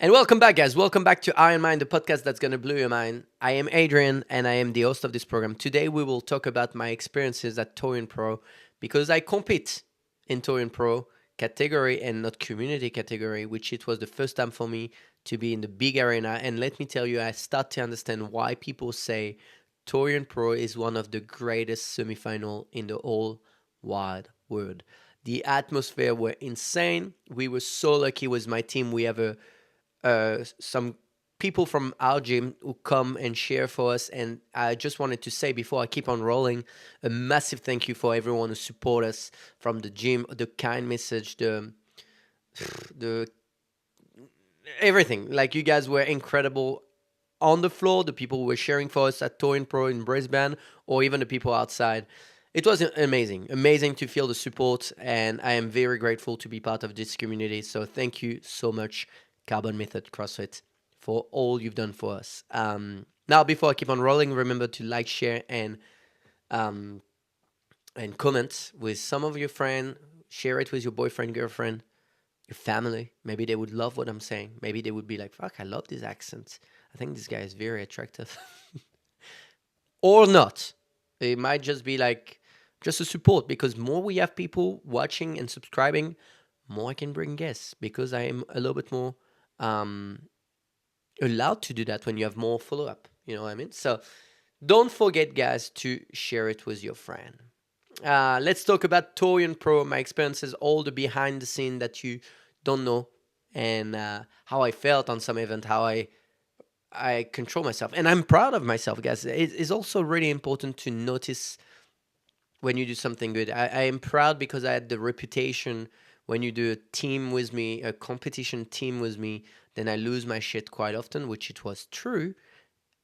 And welcome back, guys. Welcome back to Iron Mind, the podcast that's going to blow your mind. I am Adrian, and I am the host of this program. Today, we will talk about my experiences at Torian Pro because I compete in Torian Pro category and not community category, which it was the first time for me to be in the big arena. And let me tell you, I start to understand why people say Torian Pro is one of the greatest semifinal in the whole wide world. The atmosphere were insane. We were so lucky with my team. We have some people from our gym who come and share for us. And I just wanted to say before I keep on rolling, a massive thank you for everyone who support us from the gym, the kind message, the everything. Like you guys were incredible on the floor, the people who were sharing for us at Torin Pro in Brisbane, or even the people outside. It was amazing to feel the support, and I am very grateful to be part of this community. So thank you so much, Carbon Method CrossFit, for all you've done for us. Now, before I keep on rolling, remember to like, share, um, and comment with some of your friends. Share it with your boyfriend, girlfriend, your family. Maybe they would love what I'm saying. Maybe they would be like, "Fuck, I love this accent. I think this guy is very attractive." Or not. It might just be like just a support because more we have people watching and subscribing, more I can bring guests because I am a little bit more um, allowed to do that when you have more follow up. You know what I mean? So don't forget, guys, to share it with your friend. Let's talk about Torian Pro, my experiences, all the behind the scene that you don't know, and how I felt on some event, how I control myself, and I'm proud of myself, guys. It is also really important to notice when you do something good. I am proud because I had the reputation when you do a team with me, a competition team with me, then I lose my shit quite often, which it was true,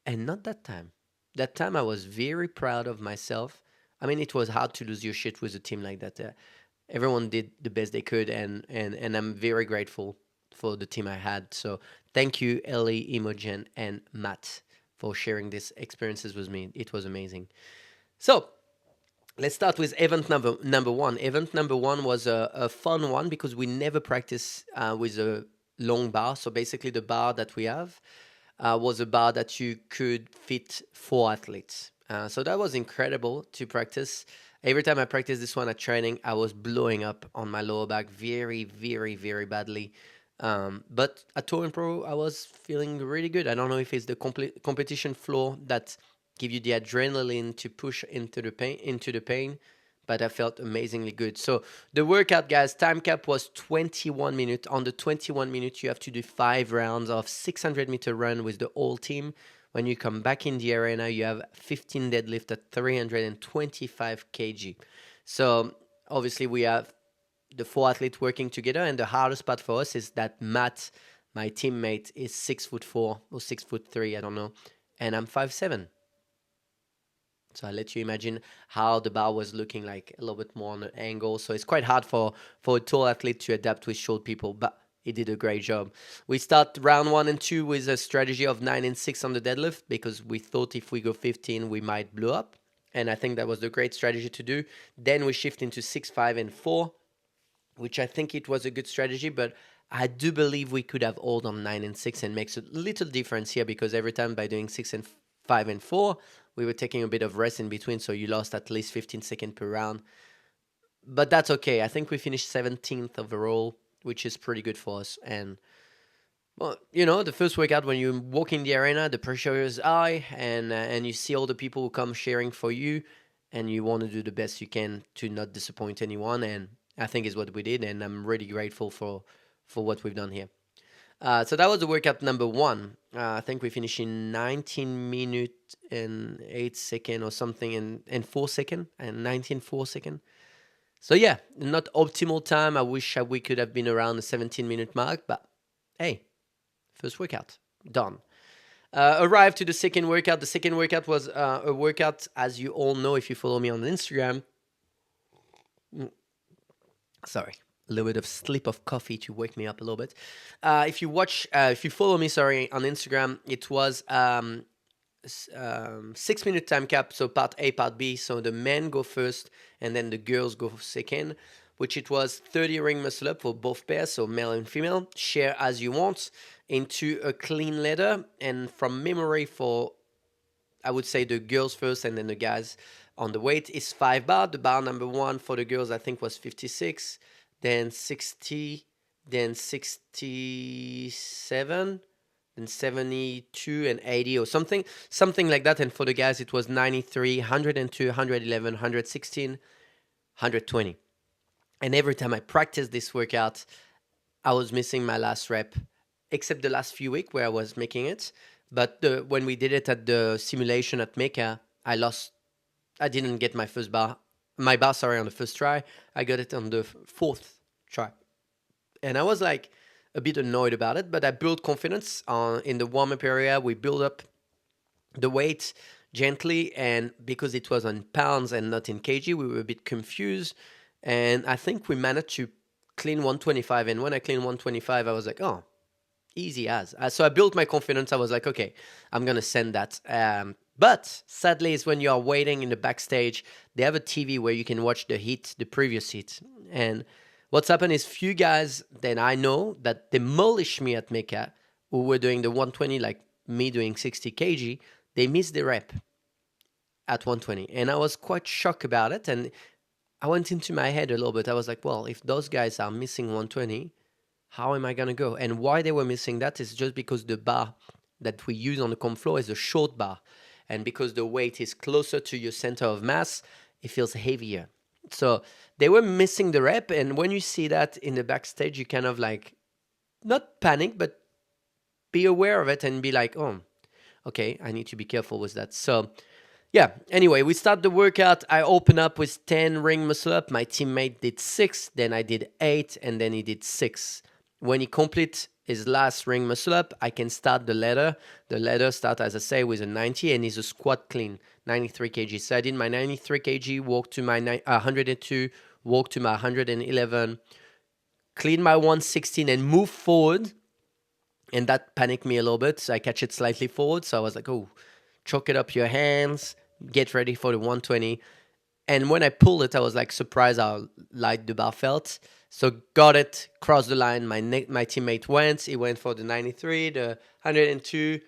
and not that time. That time I was very proud of myself. I mean, it was hard to lose your shit with a team like that. Everyone did the best they could, and I'm very grateful for the team I had. So thank you, Ellie, Imogen, and Matt for sharing these experiences with me. It was amazing. So let's start with event number one. Event number one was a fun one because we never practice with a long bar. So basically, the bar that we have was a bar that you could fit four athletes. So that was incredible to practice. Every time I practiced this one at training, I was blowing up on my lower back very, very, very badly. But at Tour and Pro, I was feeling really good. I don't know if it's the competition floor that give you the adrenaline to push into the pain, but I felt amazingly good. So the workout, guys, time cap was 21 minutes. On the 21 minutes, you have to do 5 rounds of 600-meter run with the whole team. When you come back in the arena, you have 15 deadlift at 325 kg. So obviously we have the four athletes working together, and the hardest part for us is that Matt, my teammate, is 6'4" or 6'3", I don't know, and I'm 5'7". So I let you imagine how the bar was looking like a little bit more on an angle. So it's quite hard for a tall athlete to adapt with short people, but he did a great job. We start round 1 and 2 with a strategy of 9 and 6 on the deadlift because we thought if we go 15, we might blow up. And I think that was the great strategy to do. Then we shift into 6, 5, and 4, which I think it was a good strategy, but I do believe we could have hold on 9 and 6 and makes a little difference here because every time by doing 6 and 5 and 4, we were taking a bit of rest in between, so you lost at least 15 seconds per round. But that's okay. I think we finished 17th overall, which is pretty good for us. And well, the first workout when you walk in the arena, the pressure is high, and you see all the people who come sharing for you, and you want to do the best you can to not disappoint anyone. And I think is what we did, and I'm really grateful for what we've done here. So that was the workout number one. I think we finished in 19 minutes and 8 seconds or something, and 4 seconds, and 19.4 seconds. So yeah, not optimal time. I wish we could have been around the 17-minute mark, but hey, first workout done. Arrived to the second workout. The second workout was a workout, as you all know, if you follow me on Instagram. Sorry, a little bit of slip of coffee to wake me up a little bit. If you follow me, sorry, on Instagram, it was 6 minute time cap. So part A, part B. So the men go first, and then the girls go second. which it was 30 ring muscle up for both pairs, so male and female, share as you want, into a clean leather. And from memory, for I would say the girls first and then the guys on the weight is 5 bar. The bar number one for the girls I think was 56, then 60, then 67, then 72 and 80 or something like that. And for the guys it was 93, 102, 111, 116, 120. And every time I practiced this workout, I was missing my last rep, except the last few weeks where I was making it. But when we did it at the simulation at Mecca, I didn't get my bar, sorry, on the first try. I got it on the fourth try. And I was like a bit annoyed about it, but I built confidence in the warm-up area. We built up the weight gently, and because it was on pounds and not in kg, we were a bit confused. And I think we managed to clean 125. And when I cleaned 125, I was like, oh, easy as. So I built my confidence. I was like, okay, I'm going to send that. But sadly, is when you are waiting in the backstage, they have a TV where you can watch the previous heat. And what's happened is few guys that I know that demolished me at Mecca, who were doing the 120 like me doing 60 kg, they missed the rep at 120. And I was quite shocked about it. And I went into my head a little bit. I was like, well, if those guys are missing 120, how am I going to go? And why they were missing that is just because the bar that we use on the comp floor is a short bar. And because the weight is closer to your center of mass, it feels heavier. So they were missing the rep. And when you see that in the backstage, you kind of like, not panic, but be aware of it and be like, oh, okay, I need to be careful with that. So yeah, anyway, we start the workout. I open up with 10 ring muscle up. My teammate did 6, then I did 8, and then he did 6. When he completes his last ring muscle up, I can start the ladder. The ladder starts, as I say, with a 90 and is a squat clean, 93 kg. So I did my 93 kg, walk to my 102, walk to my 111, clean my 116 and move forward. And that panicked me a little bit. So I catch it slightly forward. So I was like, oh, choke it up your hands, get ready for the 120. And when I pulled it, I was like surprised how light the bar felt. So got it, crossed the line. My teammate went. He went for the 93, the 102,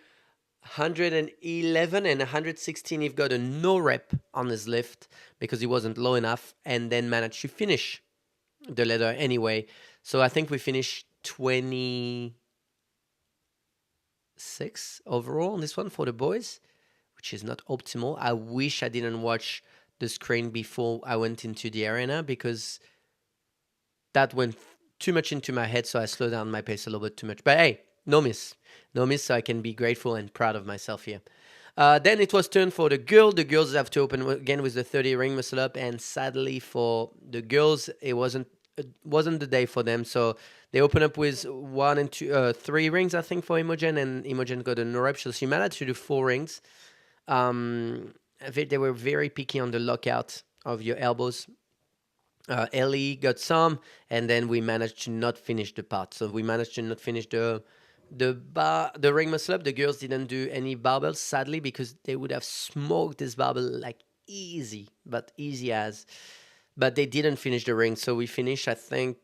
111, and 116. He got a no rep on his lift because he wasn't low enough, and then managed to finish the ladder anyway. So I think we finished 26 overall on this one for the boys, which is not optimal. I wish I didn't watch the screen before I went into the arena because that went too much into my head, so I slowed down my pace a little bit too much. But hey, no miss, so I can be grateful and proud of myself here. Then it was turn for the girl. The girls have to open again with the 30 ring muscle up, and sadly for the girls, it wasn't the day for them. So they open up with 1 and 2, 3 rings, I think, for Imogen, and Imogen got a no rep. So she managed to do 4 rings. They were very picky on the lockout of your elbows. Ellie got some, and then we managed to not finish the part. So we managed to not finish the ring muscle up. The girls didn't do any barbells, sadly, because they would have smoked this barbell like easy as. But they didn't finish the ring, so we finished, I think,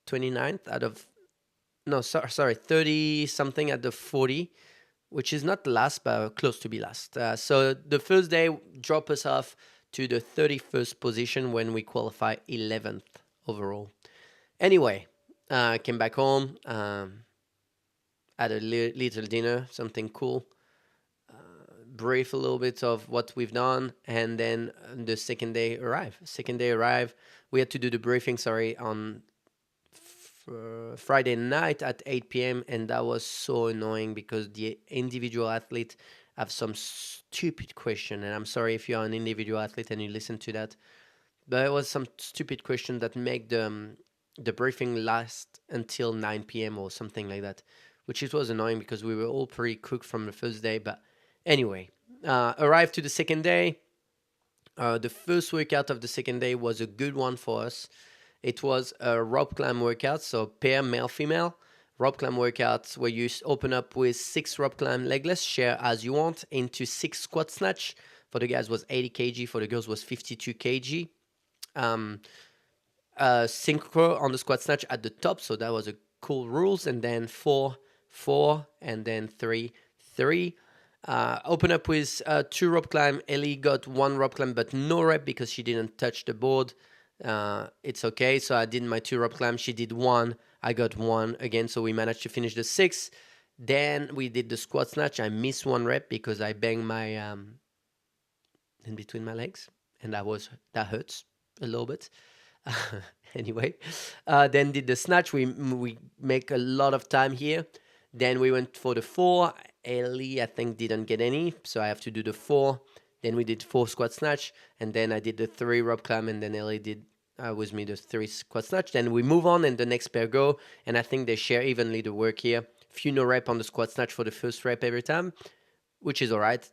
29th out of 30 something at the 40, which is not last, but close to be last. So the first day dropped us off to the 31st position when we qualify 11th overall. Anyway, came back home, had a little dinner, something cool, brief a little bit of what we've done, and then the second day arrived. We had to do the briefing, on Friday night at 8 p.m. and that was so annoying because the individual athlete have some stupid question, and I'm sorry if you're an individual athlete and you listen to that, but it was some stupid question that make the briefing last until 9 p.m. or something like that, which it was annoying because we were all pretty cooked from the first day. But anyway, arrived to the second day. The first workout of the second day was a good one for us. It was a rope climb workout, so pair male-female rope climb workout where you open up with 6 rope climb legless, share as you want, into 6 squat snatch. For the guys was 80 kg, for the girls was 52 kg. synchro on the squat snatch at the top, so that was a cool rules. And then 4, 4, and then 3, 3. Open up with 2 rope climb. Ellie got 1 rope climb, but no rep because she didn't touch the board. It's okay. So I did my 2 rope climb. She did 1. I got 1 again. So we managed to finish the 6. Then we did the squat snatch. I missed 1 rep because I banged my in between my legs, and that hurts a little bit. Anyway, then did the snatch. We make a lot of time here. Then we went for the 4. Ellie, I think, didn't get any, so I have to do the 4. Then we did 4 squat snatch, and then I did the 3 rope climb, and then Ellie did with me the 3 squat snatch. Then we move on, and the next pair go, and I think they share evenly the work here. Few no rep on the squat snatch for the first rep every time, which is all right.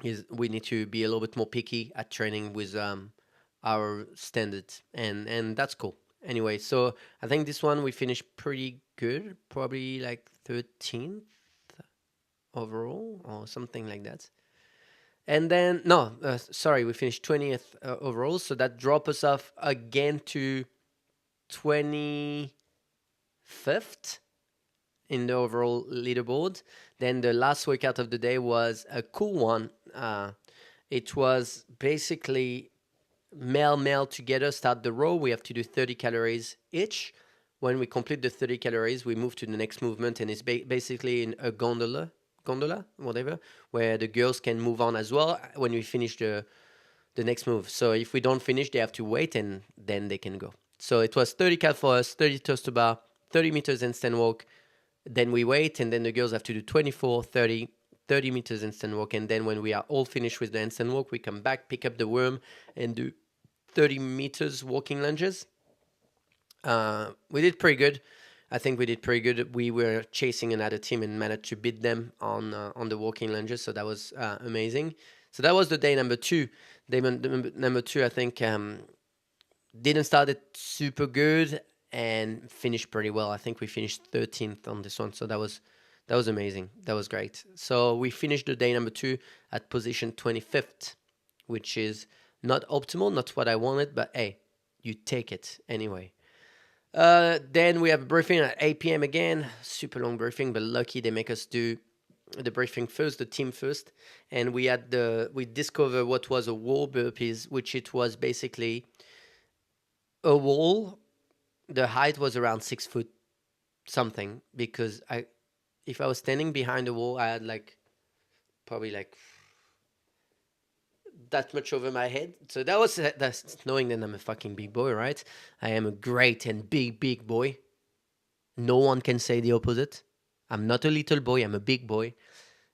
We need to be a little bit more picky at training with our standards, and that's cool. Anyway, so I think this one we finished pretty good, probably like 13th overall or something like that. And then no, sorry, we finished 20th overall, so that dropped us off again to 25th in the overall leaderboard. Then the last workout of the day was a cool one. It was basically male together, start the row. We have to do 30 calories each. When we complete the 30 calories, we move to the next movement, and it's basically in a gondola, whatever, where the girls can move on as well when we finish the next move. So if we don't finish, they have to wait, and then they can go. So it was 30 cal for us, 30 toes to bar, 30 meters handstand walk. Then we wait, and then the girls have to do 24, 30, 30 meters handstand walk. And then when we are all finished with the handstand walk, we come back, pick up the worm, and do 30 meters walking lunges. We did pretty good. I think we did pretty good. We were chasing another team and managed to beat them on the walking lunges, so that was amazing. So that was the day number 2. Day number 2, I think, didn't start it super good and finished pretty well. I think we finished 13th on this one, so that was amazing. That was great. So we finished the day number 2 at position 25th, which is not optimal, not what I wanted, but hey, you take it anyway. Then we have a briefing at 8 p.m. again. Super long briefing, but lucky they make us do the briefing first, the team first. And we discovered what was a wall burpees, which it was basically a wall. The height was around 6 foot something, because if I was standing behind the wall, I had probably that much over my head. So that's knowing that I'm a fucking big boy, right? I am a great and big boy. No one can say the opposite. I'm not a little boy, I'm a big boy.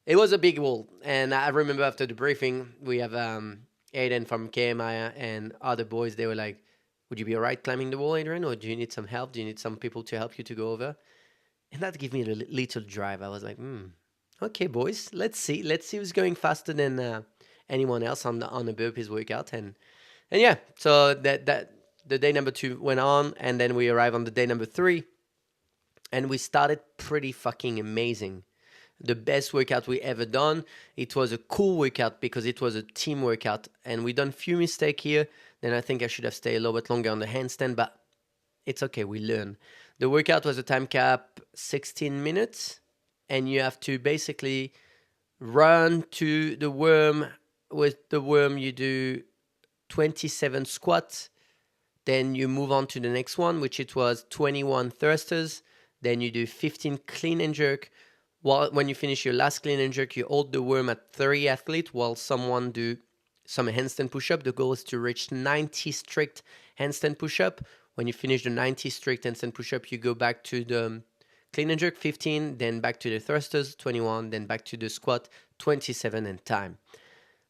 It was a big wall, and I remember after the briefing, we have Aiden from KMI and other boys. They were like, would you be all right climbing the wall, Adrian, or do you need some help? Do you need some people to help you to go over? And that gave me a little drive. I was like, okay, boys, let's see who's going faster than anyone else on the burpees workout. And yeah, so that the day number 2 went on, and then we arrived on the day number 3, and we started pretty fucking amazing. The best workout we ever done. It was a cool workout because it was a team workout, and we done few mistakes here. Then I think I should have stayed a little bit longer on the handstand, but it's okay, we learn. The workout was a time cap 16 minutes, and you have to basically run to the worm. With the worm, you do 27 squats. Then you move on to the next one, which it was 21 thrusters. Then you do 15 clean and jerk. When you finish your last clean and jerk, you hold the worm at 30 athlete while someone do some handstand push-up. The goal is to reach 90 strict handstand push-up. When you finish the 90 strict handstand push-up, you go back to the clean and jerk, 15, then back to the thrusters, 21, then back to the squat, 27, and time.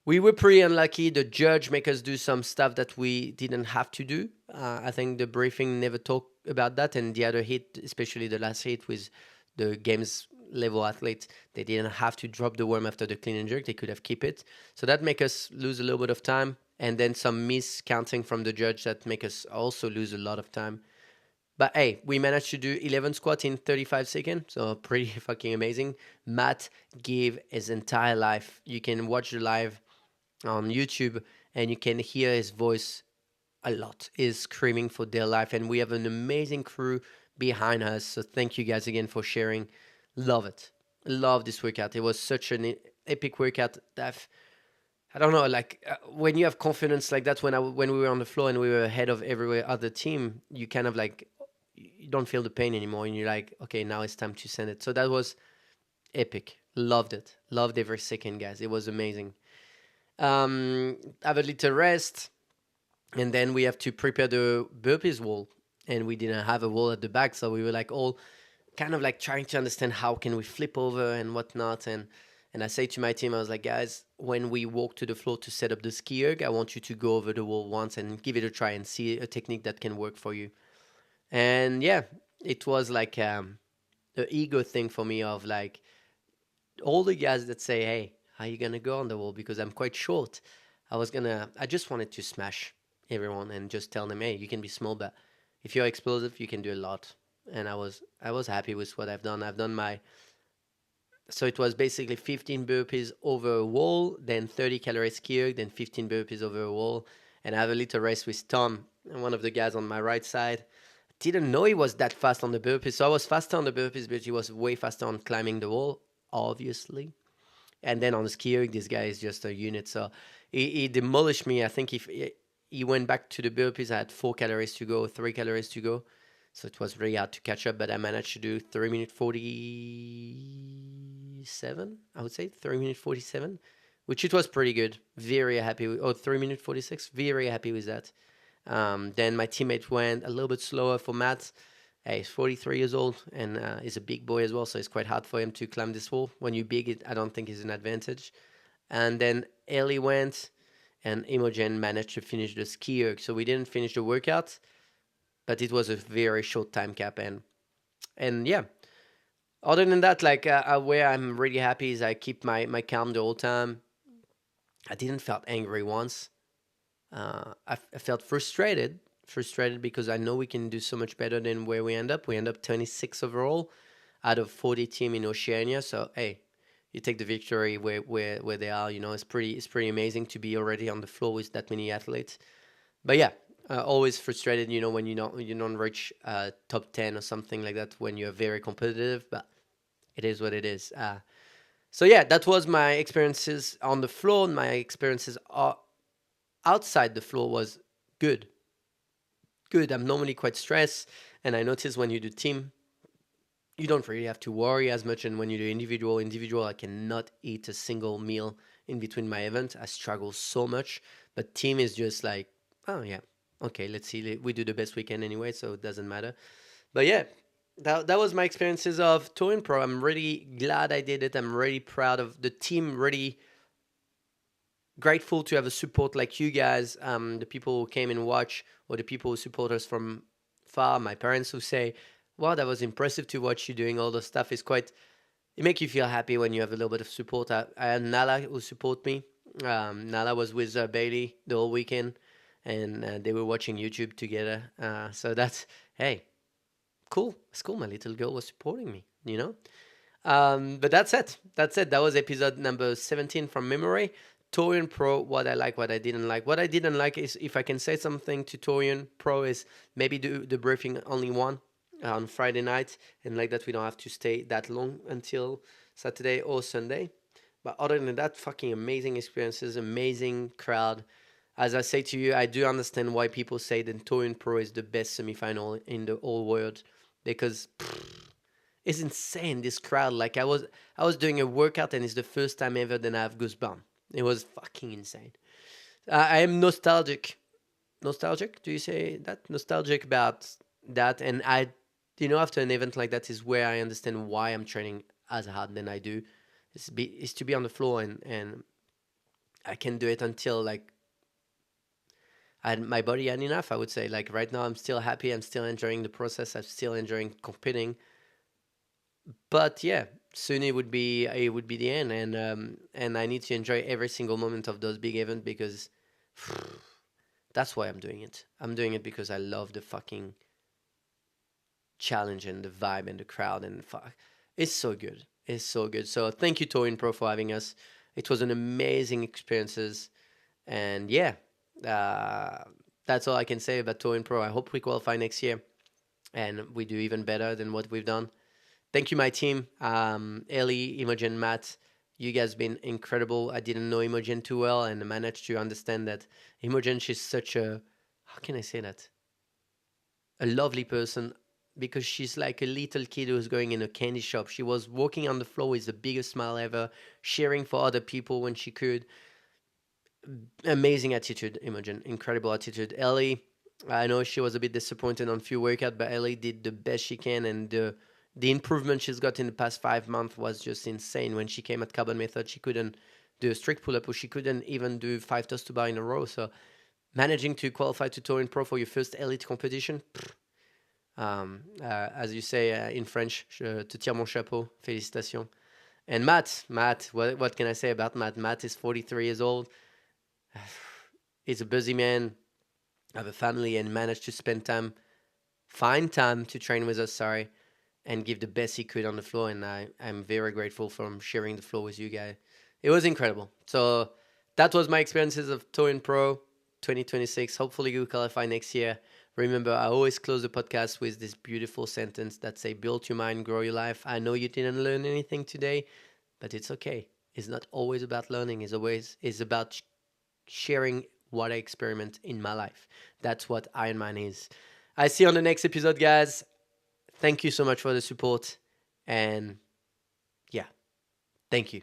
We were pretty unlucky. The judge made us do some stuff that we didn't have to do. I think the briefing never talked about that, and the other hit, especially the last hit with the games level athletes, they didn't have to drop the worm after the clean and jerk. They could have kept it. So that make us lose a little bit of time. And then some miscounting from the judge that make us also lose a lot of time. But hey, we managed to do 11 squats in 35 seconds. So pretty fucking amazing. Matt gave his entire life. You can watch the live on YouTube, and you can hear his voice a lot, is screaming for their life, and we have an amazing crew behind us. So thank you guys again for sharing. Love it. Love this workout. It was such an epic workout. I don't know, like when you have confidence like that. When we were on the floor and we were ahead of every other team, you kind of like you don't feel the pain anymore, and you're like, okay, now it's time to send it. So that was epic. Loved it. Loved every second, guys. It was amazing. Have a little rest, and then we have to prepare the burpees wall, and we didn't have a wall at the back, so we were like all kind of like trying to understand how can we flip over and whatnot. And I say to my team, I was like, guys, when we walk to the floor to set up the ski erg, I want you to go over the wall once and give it a try and see a technique that can work for you. And yeah, it was like the ego thing for me of like all the guys that say, hey, how you gonna go on the wall? Because I'm quite short. I just wanted to smash everyone and just tell them, hey, you can be small, but if you're explosive, you can do a lot. And I was happy with what I've done. I've done my so it was basically 15 burpees over a wall, then 30 calories skier, then 15 burpees over a wall. And I have a little race with Tom, one of the guys on my right side. Didn't know he was that fast on the burpees. So I was faster on the burpees, but he was way faster on climbing the wall, obviously. And then on the skier, this guy is just a unit. So he demolished me. I think if he went back to the burpees, I had 4 calories to go, 3 calories to go. So it was really hard to catch up, but I managed to do 3 minute 47, I would say 3 minute 47, which it was pretty good. Very happy with, 3 minute 46, very happy with that. Then my teammate went a little bit slower for Matt. He's 43 years old and he's a big boy as well, so it's quite hard for him to climb this wall. When you're big, I don't think is an advantage. And then Ellie went, and Imogen managed to finish the ski erg. So we didn't finish the workout, but it was a very short time cap. And yeah, other than that, like where I'm really happy is I keep my calm the whole time. I didn't felt angry once. I felt frustrated because I know we can do so much better than where we end up. We end up 26 overall out of 40 team in Oceania. So hey, you take the victory where they are. You know, it's pretty amazing to be already on the floor with that many athletes. But yeah, always frustrated. You know, when you don't reach top 10 or something like that when you're very competitive. But it is what it is. So yeah, that was my experiences on the floor. My experiences outside the floor was good. Good. I'm normally quite stressed, and I notice when you do team, you don't really have to worry as much. And when you do individual, I cannot eat a single meal in between my event. I struggle so much. But team is just like, oh yeah, okay, let's see. We do the best we can anyway, so it doesn't matter. But yeah, that was my experiences of Torian Pro. I'm really glad I did it. I'm really proud of the team. Really grateful to have a support like you guys, the people who came and watch, or the people who support us from far. My parents who say, "Wow, that was impressive to watch you doing all the stuff." Is quite. It makes you feel happy when you have a little bit of support. I had Nala who support me. Nala was with Bailey the whole weekend, and they were watching YouTube together. So that's hey, cool. It's cool. My little girl was supporting me. You know. But that's it. That's it. That was episode number 17 from memory. Torian Pro, what I like, what I didn't like. What I didn't like is if I can say something to Torian Pro is maybe do the briefing only one on Friday night, and like that we don't have to stay that long until Saturday or Sunday. But other than that, fucking amazing experiences, amazing crowd. As I say to you, I do understand why people say that Torian Pro is the best semifinal in the whole world because it's insane. This crowd, like I was doing a workout and it's the first time ever that I have goosebumps. It was fucking insane. I am nostalgic. Nostalgic? Do you say that? Nostalgic about that, and after an event like that is where I understand why I'm training as hard than I do. Is to be on the floor and I can do it until like my body had enough. I would say like right now I'm still happy. I'm still enjoying the process. I'm still enjoying competing. But yeah, soon it would be the end, and I need to enjoy every single moment of those big events because that's why I'm doing it. I'm doing it because I love the fucking challenge and the vibe and the crowd and fuck. It's so good. It's so good. So thank you, Torian Pro, for having us. It was an amazing experiences, and yeah, uh, That's all I can say about Torian Pro. I hope we qualify next year and we do even better than what we've done. Thank you, my team. Ellie, Imogen, Matt, you guys been incredible. I didn't know Imogen too well and I managed to understand that Imogen, she's such a, how can I say that? A lovely person because she's like a little kid who's going in a candy shop. She was walking on the floor with the biggest smile ever, sharing for other people when she could. Amazing attitude, Imogen. Incredible attitude. Ellie, I know she was a bit disappointed on few workout, but Ellie did the best she can, and the improvement she's got in the past 5 months was just insane. When she came at carbon method, she couldn't do a strict pull up, or she couldn't even do 5 toes to bar in a row. So managing to qualify to Torian Pro for your first elite competition, as you say in French, je te tire mon chapeau, félicitations. And Matt, what can I say about Matt? Matt is 43 years old. He's a busy man, have a family, and managed to find time to train with us. Sorry, and give the best he could on the floor. And I'm very grateful for him sharing the floor with you guys. It was incredible. So that was my experiences of Torian Pro 2026. Hopefully, you qualify next year. Remember, I always close the podcast with this beautiful sentence that say, "Build your mind, grow your life." I know you didn't learn anything today, but it's okay. It's not always about learning. It's about sharing what I experiment in my life. That's what Ironman is. I see you on the next episode, guys. Thank you so much for the support. And yeah, thank you.